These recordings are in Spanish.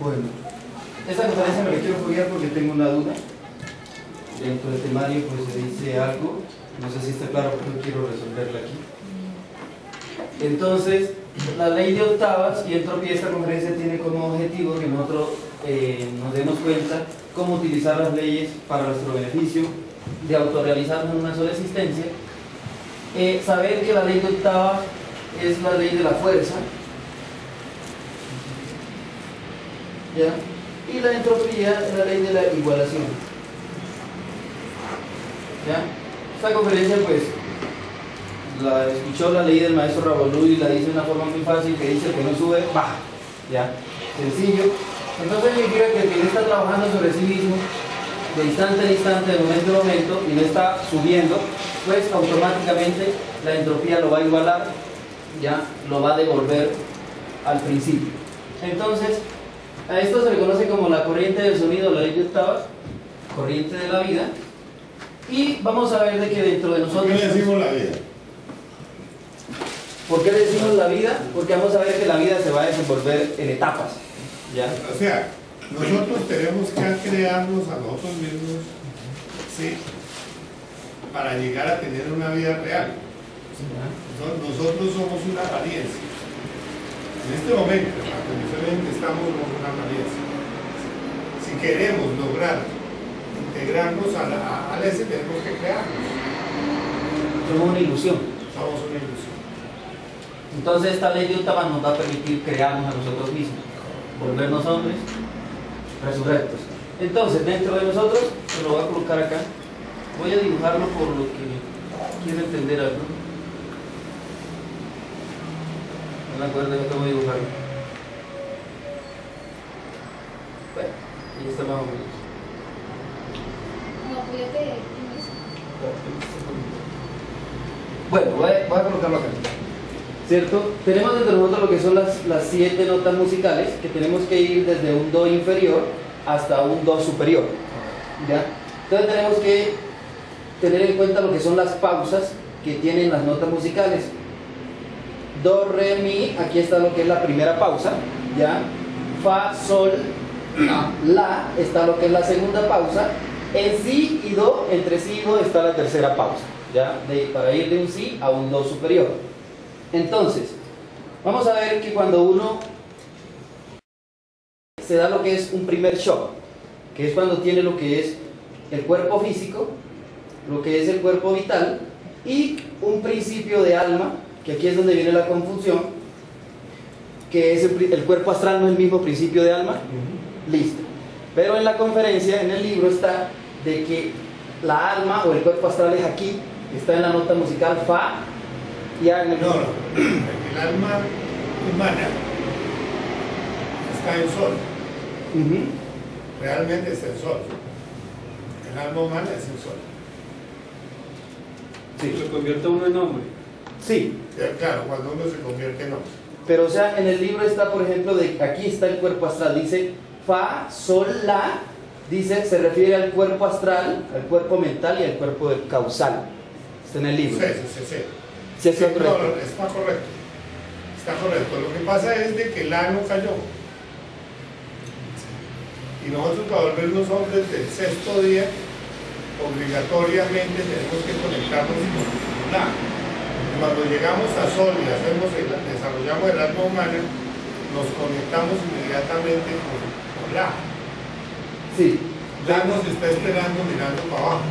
Bueno, esta conferencia me la quiero jugar porque tengo una duda. Dentro del temario pues se dice algo, no sé si está claro, pero quiero resolverla aquí. Entonces, la ley de octavas y entropía de esta conferencia tiene como objetivo que nosotros nos demos cuenta cómo utilizar las leyes para nuestro beneficio, de autorrealizarnos en una sola existencia, saber que la ley de octavas es la ley de la fuerza, ¿ya? Y la entropía es la ley de la igualación, ¿ya? Esta conferencia pues la escuchó, la ley del maestro Rabolú y la dice de una forma muy fácil, que dice que no sube, baja, ¿ya? Sencillo. Entonces significa que el que no está trabajando sobre sí mismo de instante a instante, de momento a momento, y no está subiendo, pues automáticamente la entropía lo va a igualar, ya lo va a devolver al principio. Entonces, a esto se le conoce como la corriente del sonido, la ley de octavas, corriente de la vida, y vamos a ver de que dentro de nosotros... ¿Por qué le decimos la vida? ¿Por qué le decimos la vida? Porque vamos a ver que la vida se va a desenvolver en etapas, ¿ya? O sea, nosotros tenemos que crearnos a nosotros mismos, ¿sí?, para llegar a tener una vida real. Nosotros somos una apariencia. En este momento, en la condición en que estamos, somos una apariencia. Si queremos lograr integrarnos a ese, tenemos que crearnos. Somos una ilusión. Somos una ilusión. Entonces esta ley de octavas nos va a permitir crearnos a nosotros mismos, volvernos hombres resurrectos. Entonces dentro de nosotros, se lo voy a colocar acá, voy a dibujarlo por lo que quiero entender algo. No me acuerdo de cómo dibujarlo. Bueno, y está más o menos. No, fíjate. Bueno, voy a colocarlo acá, ¿cierto? Tenemos entre nosotros lo que son las 7 notas musicales, que tenemos que ir desde un do inferior hasta un do superior, ¿ya? Entonces tenemos que tener en cuenta lo que son las pausas que tienen las notas musicales. Do, re, mi, aquí está lo que es la primera pausa, ¿ya? Fa, sol, la, está lo que es la segunda pausa. En si y do, entre si y do está la tercera pausa, ¿ya? Para ir de un si a un do superior. Entonces, vamos a ver que cuando uno se da lo que es un primer shock, que es cuando tiene lo que es el cuerpo físico, lo que es el cuerpo vital y un principio de alma, que aquí es donde viene la confusión, que es el cuerpo astral no es el mismo principio de alma. Listo. Pero en la conferencia, en el libro está de que la alma o el cuerpo astral es aquí, está en la nota musical fa. Ya en el... No, el alma humana está en sol. Realmente está en sol. El alma humana es en sol. Sí. Se convierte uno en hombre. Sí. Claro, cuando uno se convierte en hombre. Pero o sea, en el libro está, por ejemplo, aquí está el cuerpo astral, dice fa, sol, la, dice, se refiere al cuerpo astral, al cuerpo mental y al cuerpo causal. Está en el libro. Sí. ¿Sí está correcto? No, está correcto. Está correcto. Lo que pasa es de que la no cayó. Y nosotros, para volvernos hombres del sexto día, obligatoriamente tenemos que conectarnos con la. Cuando llegamos a sol y desarrollamos el alma humana, nos conectamos inmediatamente con la. Sí. La nos está esperando mirando para abajo.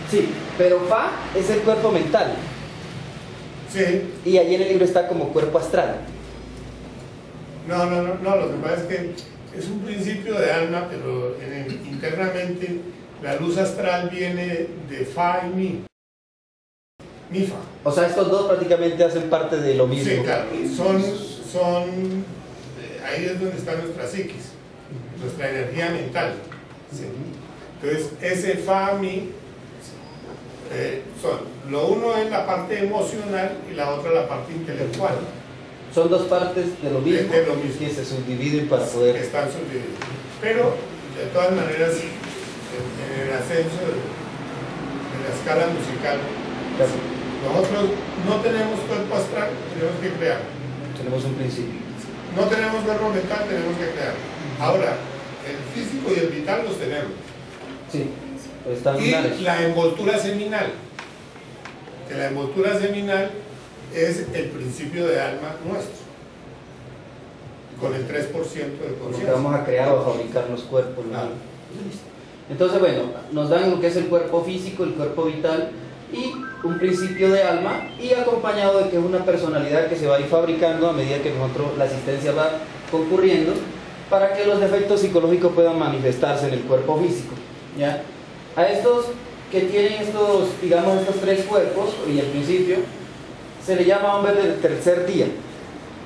Sí, pero fa es el cuerpo mental. Sí. Y allí en el libro está como cuerpo astral. No, lo que pasa es que es un principio de alma, pero internamente la luz astral viene de fa y mi fa. O sea, estos dos prácticamente hacen parte de lo mismo. Sí, claro, ahí es donde está nuestra psiquis, nuestra energía mental. ¿Sí? Entonces, ese fa, mi, lo uno es la parte emocional y la otra la parte intelectual. Son dos partes de lo mismo, que se subdividen para poder... Están subdivididos. Pero, de todas maneras, en el ascenso de la escala musical, nosotros no tenemos cuerpo astral, tenemos que crear. Tenemos un principio. no tenemos cuerpo mental, tenemos que crear. Ahora, el físico y el vital los tenemos. Sí, están Y la envoltura seminal, que la envoltura seminal es el principio de alma nuestro, con el 3% de lo que conciencia. vamos a crear o a fabricar los cuerpos, ¿no? Claro. Entonces, bueno, nos dan lo que es el cuerpo físico, el cuerpo vital y un principio de alma, y acompañado de que es una personalidad que se va a ir fabricando a medida que nosotros la asistencia va concurriendo, para que los defectos psicológicos puedan manifestarse en el cuerpo físico, ¿ya? A estos que tienen estos, digamos, estos tres cuerpos y el principio, se le llama hombres del tercer día,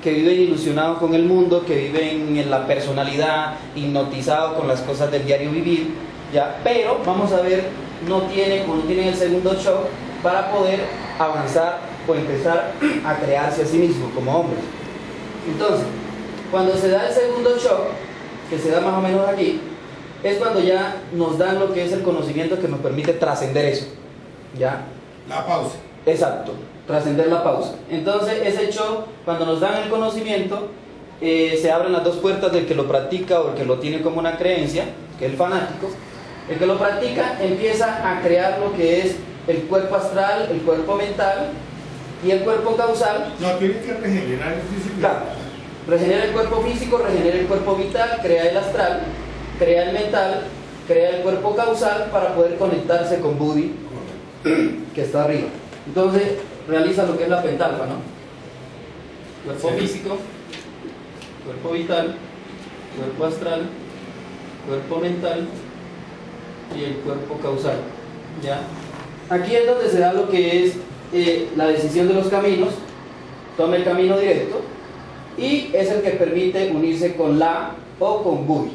que viven ilusionados con el mundo, que viven en la personalidad, hipnotizados con las cosas del diario vivir, ¿ya? Pero vamos a ver, no tienen el segundo shock para poder avanzar o empezar a crearse a sí mismos como hombres. Entonces, cuando se da el segundo shock, que se da más o menos aquí, es cuando ya nos dan lo que es el conocimiento que nos permite trascender eso, ¿ya? La pausa. Exacto, trascender la pausa. Entonces, ese shock, cuando nos dan el conocimiento, se abren las dos puertas del que lo practica o el que lo tiene como una creencia, que es el fanático. El que lo practica empieza a crear lo que es el cuerpo astral, el cuerpo mental y el cuerpo causal. No, tiene que regenerar el físico. Claro, regenera el cuerpo físico, regenera el cuerpo vital, crea el astral, crea el mental, crea el cuerpo causal para poder conectarse con Budi, que está arriba. Entonces realiza lo que es la pentalpa, ¿no? Cuerpo físico, cuerpo vital, cuerpo astral, cuerpo mental y el cuerpo causal, ¿ya? Aquí es donde se da lo que es la decisión de los caminos. Toma el camino directo y es el que permite unirse con la o con Budi,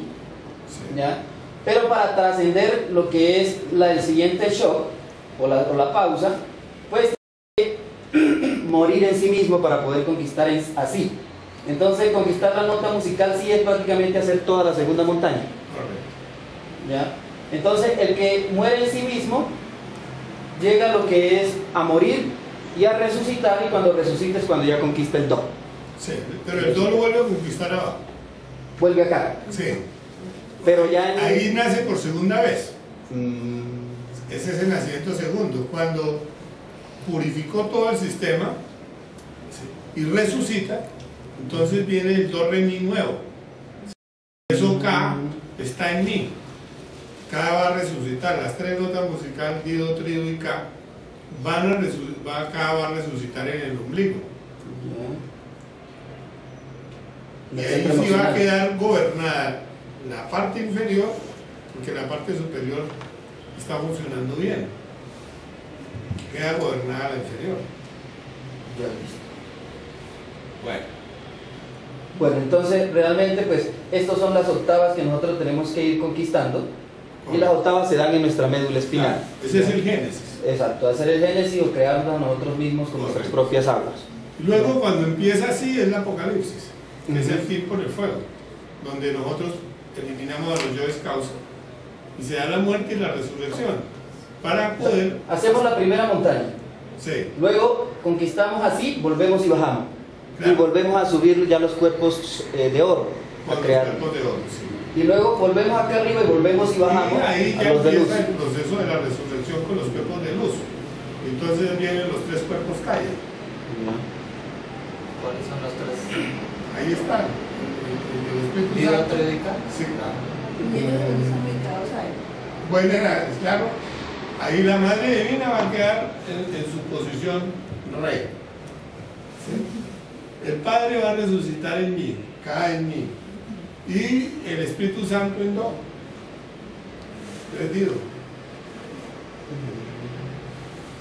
¿ya? Pero para trascender lo que es el siguiente shock o la pausa, pues tiene que morir en sí mismo para poder conquistar así. Entonces conquistar la nota musical sí es prácticamente hacer toda la segunda montaña, ¿ya? Entonces el que muere en sí mismo llega a lo que es a morir y a resucitar, y cuando resucita es cuando ya conquista el do. Sí, pero el do lo vuelve a conquistar abajo. Vuelve acá. Sí. Pero ya Ahí nace por segunda vez. Ese es el nacimiento segundo. Cuando purificó todo el sistema, sí, y resucita, entonces viene el do re mi nuevo. Eso K está en mi. K va a resucitar. Las tres notas musicales, di, do, tri, do y K, K va a resucitar en el ombligo. Y ahí sí va a quedar gobernada la parte inferior, porque la parte superior está funcionando bien. Queda gobernada la inferior. Ya listo. Bueno. Bueno, entonces realmente pues estas son las octavas que nosotros tenemos que ir conquistando, y las octavas se dan en nuestra médula espinal. Claro, ese es el génesis. Exacto, hacer el génesis o crearnos nosotros mismos con nuestras propias aguas. Luego cuando empieza así es el apocalipsis, que es el fin por el fuego, donde nosotros eliminamos a los yoes causa y se da la muerte y la resurrección para poder... Hacemos la primera montaña, Sí, luego conquistamos así, volvemos y bajamos, claro. y volvemos a subir ya los cuerpos de oro, con a los crear. cuerpos de oro, sí. Y luego volvemos acá arriba y volvemos y bajamos Y ahí a ya los de luz. empieza el proceso de la resurrección con los cuerpos de luz. Entonces vienen los tres cuerpos calle. ¿Cuáles son los tres? Ahí están. El Espíritu ¿Vida Santo. trídica? Sí. ahí. Bueno, claro, ahí la Madre Divina va a quedar en su posición rey. ¿Sí? El Padre va a resucitar en mí, cae en mí. Y el Espíritu Santo en do. Perdido.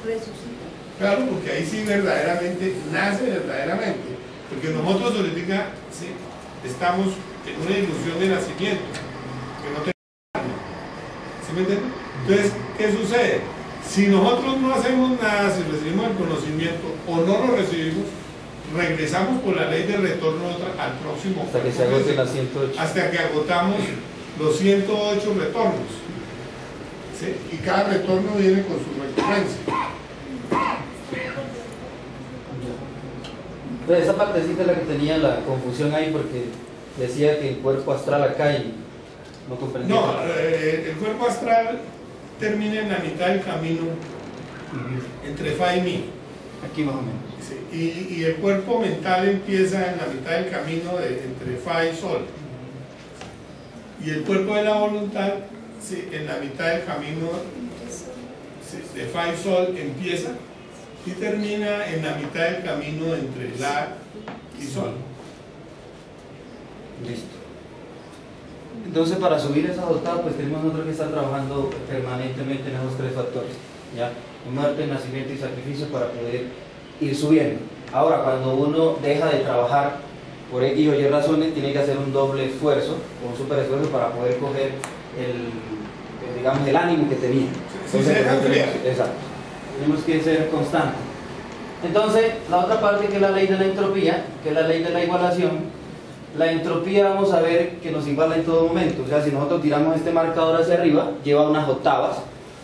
Resucita. Claro, porque ahí sí verdaderamente, nace verdaderamente. Porque nosotros ahorita sí, estamos en una ilusión de nacimiento, que no tenemos. ¿Sí me entienden? Entonces, ¿qué sucede? Si nosotros no hacemos nada, si recibimos el conocimiento o no lo recibimos, regresamos por la ley de retorno al próximo. Hasta que se agoten las 108. Hasta que agotamos los 108 retornos. ¿Sí? Y cada retorno viene con su recurrencia. Entonces, esa partecita es la que tenía la confusión ahí porque decía que el cuerpo astral acá y no comprendía. No, el cuerpo astral termina en la mitad del camino entre Fa y Mi. Aquí más o menos. Sí, y el cuerpo mental empieza en la mitad del camino entre Fa y Sol. Y el cuerpo de la voluntad, sí, en la mitad del camino, sí, de Fa y Sol empieza y termina en la mitad del camino entre La y Sol. Listo. Entonces, para subir esas octavas, pues tenemos nosotros que estar trabajando permanentemente en esos tres factores, ¿ya? Muerte, nacimiento y sacrificio, para poder ir subiendo. Ahora, cuando uno deja de trabajar por X o Y razones, tiene que hacer un doble esfuerzo, o un super esfuerzo, para poder coger digamos, el ánimo que tenía. Entonces, exacto. Tenemos que ser constantes. Entonces, la otra parte, que es la ley de la entropía, que es la ley de la igualación. La entropía, vamos a ver que nos iguala en todo momento. O sea, si nosotros tiramos este marcador hacia arriba, lleva unas octavas,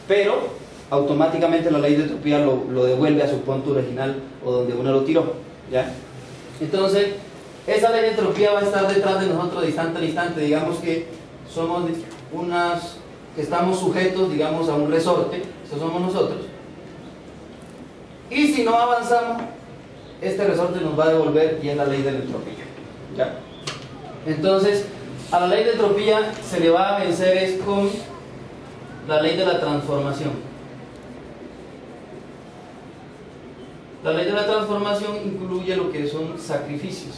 pero automáticamente la ley de entropía lo devuelve a su punto original o donde uno lo tiró, ¿ya? Entonces, esa ley de entropía va a estar detrás de nosotros de instante a instante. Digamos que somos que estamos sujetos, digamos, a un resorte. Eso somos nosotros. Y si no avanzamos, este resorte nos va a devolver, y es la ley de la entropía, ¿ya? Entonces, a la ley de entropía se le va a vencer es con la ley de la transformación. La ley de la transformación incluye lo que son sacrificios.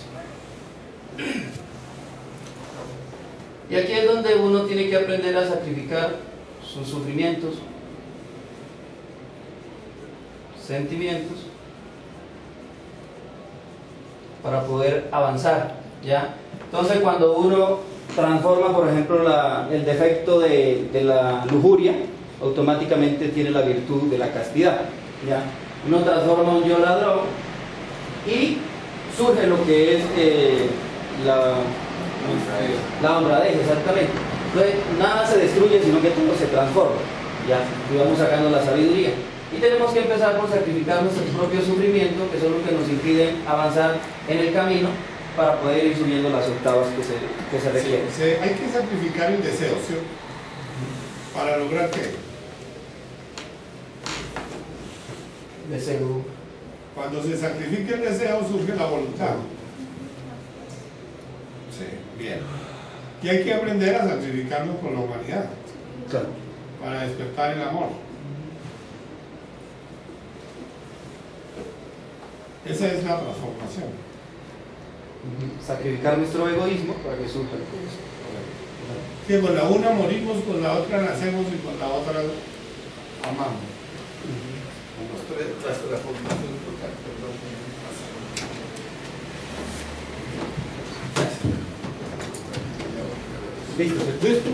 Y aquí es donde uno tiene que aprender a sacrificar sus sufrimientos, sentimientos, para poder avanzar, ¿ya? Entonces, cuando uno transforma, por ejemplo, el defecto de la lujuria, automáticamente tiene la virtud de la castidad, ¿ya? Uno transforma un yo ladrón y surge lo que es la honradez, exactamente. Entonces, nada se destruye, sino que todo se transforma, ¿ya? Y vamos sacando la sabiduría. Y tenemos que empezar por sacrificar nuestros propios sufrimientos, que son los que nos impiden avanzar en el camino, para poder ir subiendo las octavas que se requieren. Sí, hay que sacrificar el deseo, ¿sí? Para lograr qué. Deseo. Cuando se sacrifica el deseo, surge la voluntad. Sí, bien. Y hay que aprender a sacrificarnos con la humanidad. Claro. Para despertar el amor. Esa es la transformación. Sacrificar nuestro egoísmo para que surja el corazón. Que con la una morimos, con la otra nacemos y con la otra amamos. Con las transformaciones totales, perdón. Listo. ¿Listo?